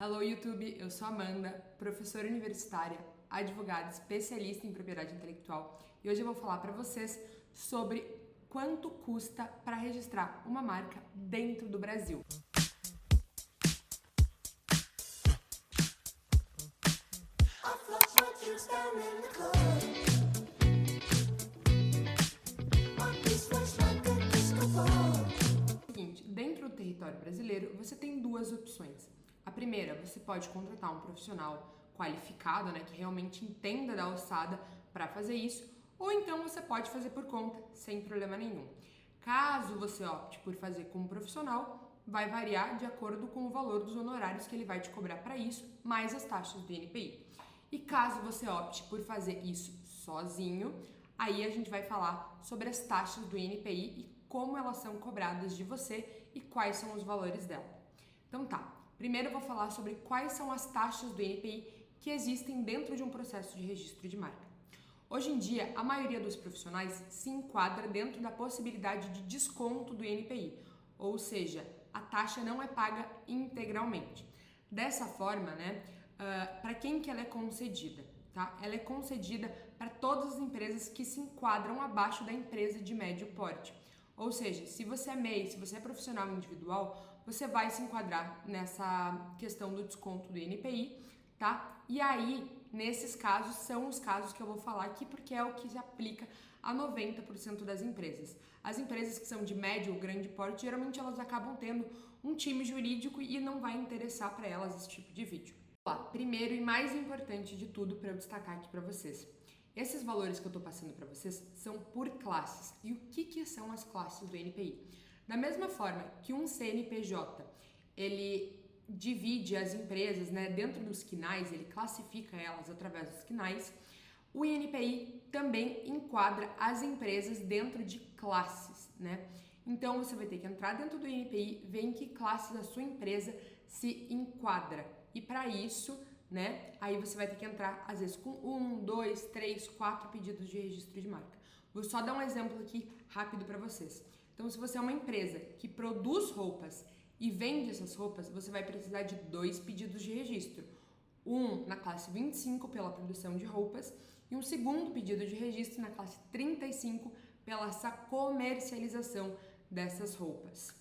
Alô YouTube, eu sou Amanda, professora universitária, advogada, especialista em propriedade intelectual e hoje eu vou falar para vocês sobre quanto custa para registrar uma marca dentro do Brasil. Seguinte, dentro do território brasileiro você tem duas opções. A primeira, você pode contratar um profissional qualificado, que realmente entenda da alçada para fazer isso, ou então você pode fazer por conta, sem problema nenhum. Caso você opte por fazer com um profissional, vai variar de acordo com o valor dos honorários que ele vai te cobrar para isso, mais as taxas do INPI. E caso você opte por fazer isso sozinho, aí a gente vai falar sobre as taxas do INPI e como elas são cobradas de você e quais são os valores dela. Então tá. Primeiro eu vou falar sobre quais são as taxas do INPI que existem dentro de um processo de registro de marca. Hoje em dia, a maioria dos profissionais se enquadra dentro da possibilidade de desconto do INPI, ou seja, a taxa não é paga integralmente. Dessa forma, para quem que ela é concedida? Tá? Ela é concedida para todas as empresas que se enquadram abaixo da empresa de médio porte. Ou seja, se você é MEI, se você é profissional individual, você vai se enquadrar nessa questão do desconto do INPI, tá? E aí, nesses casos, são os casos que eu vou falar aqui, porque é o que se aplica a 90% das empresas. As empresas que são de médio ou grande porte, geralmente elas acabam tendo um time jurídico e não vai interessar para elas esse tipo de vídeo. Primeiro e mais importante de tudo para eu destacar aqui para vocês. Esses valores que eu estou passando para vocês são por classes. E o que são as classes do INPI? Da mesma forma que um CNPJ, ele divide as empresas dentro dos quinais, ele classifica elas através dos quinais, o INPI também enquadra as empresas dentro de classes, Então, você vai ter que entrar dentro do INPI, ver em que classes a sua empresa se enquadra. E para isso, aí você vai ter que entrar, às vezes, com 1, 2, 3, 4 pedidos de registro de marca. Vou só dar um exemplo aqui rápido para vocês. Então, se você é uma empresa que produz roupas e vende essas roupas, você vai precisar de 2 pedidos de registro. Um na classe 25 pela produção de roupas e um segundo pedido de registro na classe 35 pela essa comercialização dessas roupas.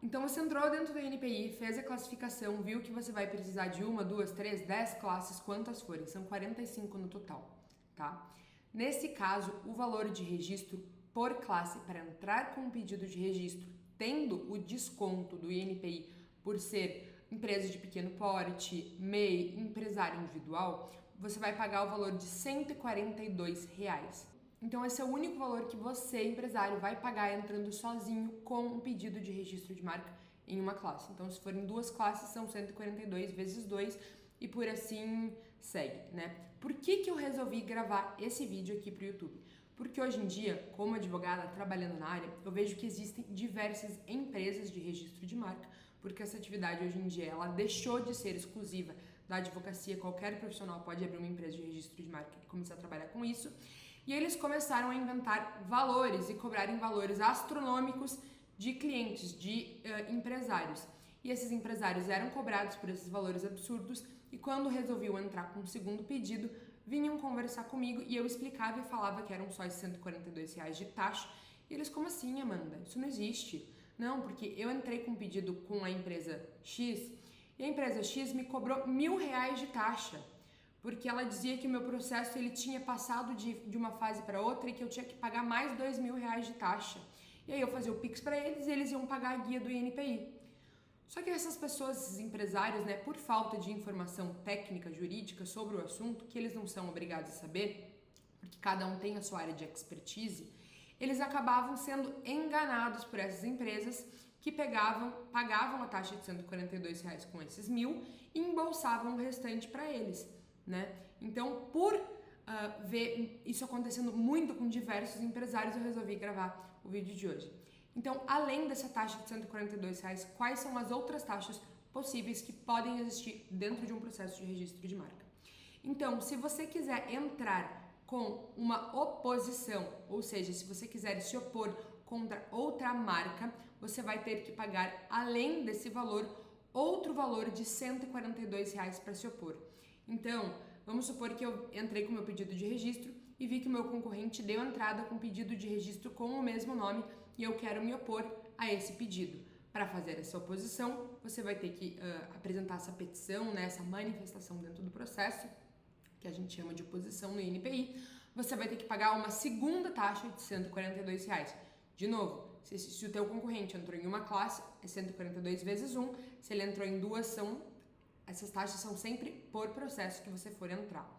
Então você entrou dentro do INPI, fez a classificação, viu que você vai precisar de 1, 2, 3, 10 classes, quantas forem, são 45 no total, tá? Nesse caso, o valor de registro por classe para entrar com um pedido de registro, tendo o desconto do INPI por ser empresa de pequeno porte, MEI, empresário individual, você vai pagar o valor de R$ 142. Então esse é o único valor que você, empresário, vai pagar entrando sozinho com um pedido de registro de marca em uma classe. Então se forem 2 classes, são 142 vezes 2 e por assim segue, Por que eu resolvi gravar esse vídeo aqui para o YouTube? Porque hoje em dia, como advogada trabalhando na área, eu vejo que existem diversas empresas de registro de marca, porque essa atividade hoje em dia ela deixou de ser exclusiva da advocacia, qualquer profissional pode abrir uma empresa de registro de marca e começar a trabalhar com isso. E eles começaram a inventar valores e cobrarem valores astronômicos de clientes, de empresários. E esses empresários eram cobrados por esses valores absurdos e quando resolviam entrar com o segundo pedido, vinham conversar comigo e eu explicava e falava que eram só esses R$ 142 de taxa. E eles, como assim, Amanda? Isso não existe. Não, porque eu entrei com um pedido com a empresa X e a empresa X me cobrou R$ 1.000 de taxa. Porque ela dizia que o meu processo ele tinha passado de uma fase para outra e que eu tinha que pagar mais R$ 2.000 de taxa. E aí eu fazia o Pix para eles e eles iam pagar a guia do INPI. Só que essas pessoas, esses empresários, por falta de informação técnica, jurídica sobre o assunto, que eles não são obrigados a saber, porque cada um tem a sua área de expertise, eles acabavam sendo enganados por essas empresas que pagavam a taxa de R$ 142 com esses 1.000 e embolsavam o restante para eles. Então, por ver isso acontecendo muito com diversos empresários, eu resolvi gravar o vídeo de hoje. Então, além dessa taxa de R$ 142, quais são as outras taxas possíveis que podem existir dentro de um processo de registro de marca? Então, se você quiser entrar com uma oposição, ou seja, se você quiser se opor contra outra marca, você vai ter que pagar, além desse valor, outro valor de R$ 142 para se opor. Então, vamos supor que eu entrei com o meu pedido de registro e vi que o meu concorrente deu entrada com pedido de registro com o mesmo nome e eu quero me opor a esse pedido. Para fazer essa oposição, você vai ter que apresentar essa petição, né, essa manifestação dentro do processo, que a gente chama de oposição no INPI. Você vai ter que pagar uma segunda taxa de R$ 142. De novo, se o teu concorrente entrou em uma classe, é 142 vezes 1. Se ele entrou em duas, essas taxas são sempre por processo que você for entrar.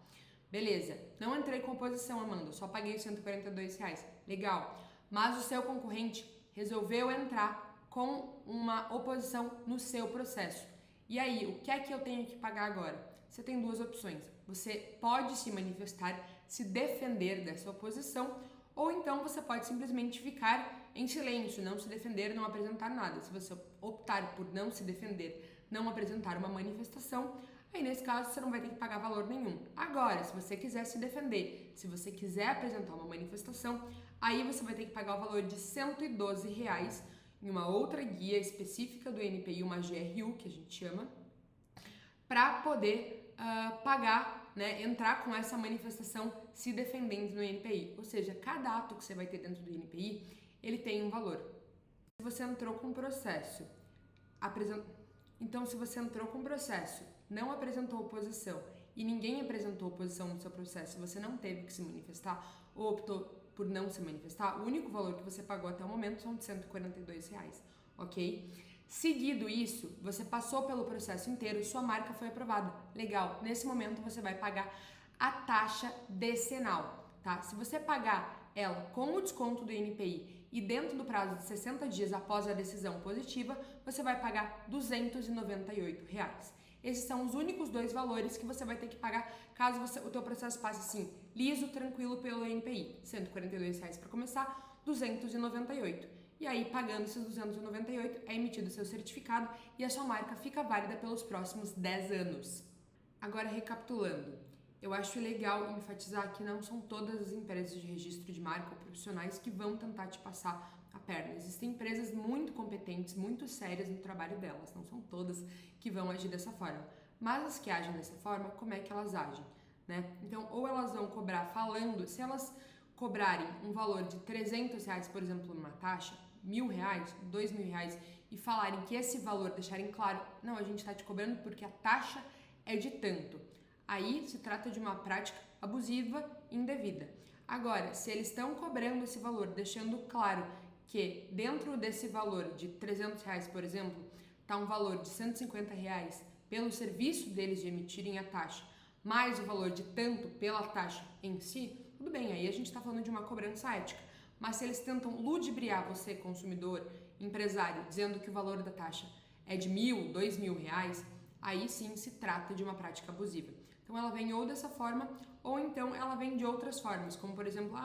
Beleza, não entrei com oposição, Amanda, só paguei os R$ 142. Legal, mas o seu concorrente resolveu entrar com uma oposição no seu processo. E aí, o que é que eu tenho que pagar agora? Você tem duas opções. Você pode se manifestar, se defender dessa oposição, ou então você pode simplesmente ficar em silêncio, não se defender, não apresentar nada. Se você optar por não se defender, não apresentar uma manifestação, aí nesse caso você não vai ter que pagar valor nenhum. Agora, se você quiser se defender, se você quiser apresentar uma manifestação, aí você vai ter que pagar o valor de R$ 112 em uma outra guia específica do INPI, uma GRU, que a gente chama, para poder pagar, né, entrar com essa manifestação se defendendo no INPI. Ou seja, cada ato que você vai ter dentro do INPI, ele tem um valor. Se você entrou com processo, então se você entrou com processo, não apresentou oposição e ninguém apresentou oposição no seu processo, você não teve que se manifestar ou optou por não se manifestar, o único valor que você pagou até o momento são de R$ 142, ok? Seguido isso, você passou pelo processo inteiro e sua marca foi aprovada. Legal, nesse momento você vai pagar a taxa decenal, tá? Se você pagar ela com o desconto do INPI e dentro do prazo de 60 dias após a decisão positiva, você vai pagar R$ 298. Esses são os únicos dois valores que você vai ter que pagar caso o teu processo passe assim, liso, tranquilo pelo INPI. R$ 142 para começar, 298. E aí, pagando esses 298, é emitido o seu certificado e a sua marca fica válida pelos próximos 10 anos. Agora, recapitulando, eu acho legal enfatizar que não são todas as empresas de registro de marca ou profissionais que vão tentar te passar a perna. Existem empresas muito competentes, muito sérias no trabalho delas, não são todas que vão agir dessa forma. Mas as que agem dessa forma, como é que elas agem, né? Então, ou elas vão cobrar falando, se elas cobrarem um valor de R$ 300, por exemplo, numa taxa, R$ 1.000, R$ 2.000 e falarem que esse valor, deixarem claro, não, a gente está te cobrando porque a taxa é de tanto. Aí se trata de uma prática abusiva e indevida. Agora, se eles estão cobrando esse valor, deixando claro que dentro desse valor de R$ 300, por exemplo, está um valor de R$ 150 pelo serviço deles de emitirem a taxa, mais o valor de tanto pela taxa em si, tudo bem, aí a gente está falando de uma cobrança ética. Mas se eles tentam ludibriar você, consumidor, empresário, dizendo que o valor da taxa é de R$ 1.000, R$ 2.000, aí sim se trata de uma prática abusiva. Então ela vem ou dessa forma, ou então ela vem de outras formas, como por exemplo,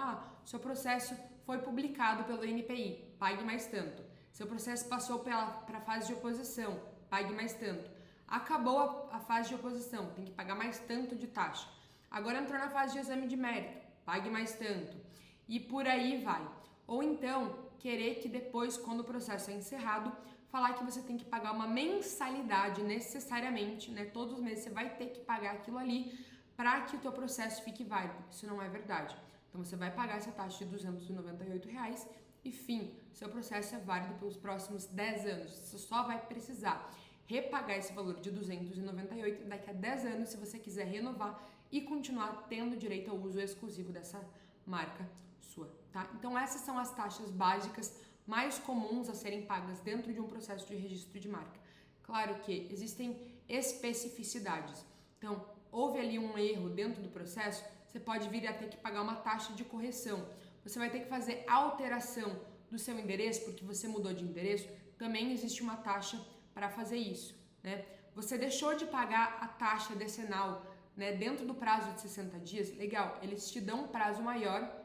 seu processo foi publicado pelo INPI, pague mais tanto. Seu processo passou para a fase de oposição, pague mais tanto. Acabou a fase de oposição, tem que pagar mais tanto de taxa. Agora entrou na fase de exame de mérito, pague mais tanto. E por aí vai. Ou então, querer que depois, quando o processo é encerrado, falar que você tem que pagar uma mensalidade necessariamente, né? Todos os meses você vai ter que pagar aquilo ali para que o teu processo fique válido. Isso não é verdade. Então você vai pagar essa taxa de R$ 298 e fim, seu processo é válido pelos próximos 10 anos. Você só vai precisar repagar esse valor de 298 daqui a 10 anos se você quiser renovar e continuar tendo direito ao uso exclusivo dessa marca sua, tá? Então essas são as taxas básicas mais comuns a serem pagas dentro de um processo de registro de marca. Claro que existem especificidades. Então, houve ali um erro dentro do processo, você pode vir a ter que pagar uma taxa de correção. Você vai ter que fazer alteração do seu endereço, porque você mudou de endereço, também existe uma taxa para fazer isso, né? Você deixou de pagar a taxa decenal, né, dentro do prazo de 60 dias, legal, eles te dão um prazo maior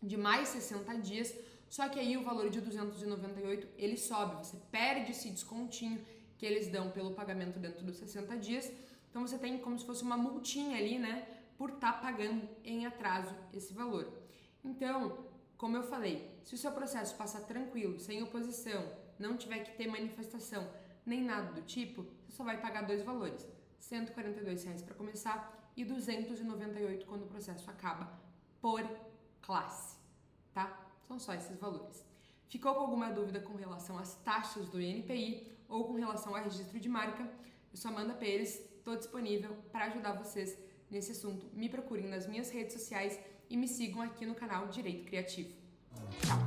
de mais 60 dias, só que aí o valor de 298 ele sobe, você perde esse descontinho que eles dão pelo pagamento dentro dos 60 dias, então você tem como se fosse uma multinha ali, né, por estar pagando em atraso esse valor. Então, como eu falei, se o seu processo passar tranquilo, sem oposição, não tiver que ter manifestação, nem nada do tipo, você só vai pagar dois valores, R$ 142 para começar e R$ 298 quando o processo acaba por classe, tá? São só esses valores. Ficou com alguma dúvida com relação às taxas do INPI ou com relação ao registro de marca? Eu sou Amanda Pérez, estou disponível para ajudar vocês nesse assunto. Me procurem nas minhas redes sociais e me sigam aqui no canal Direito Criativo. Tchau!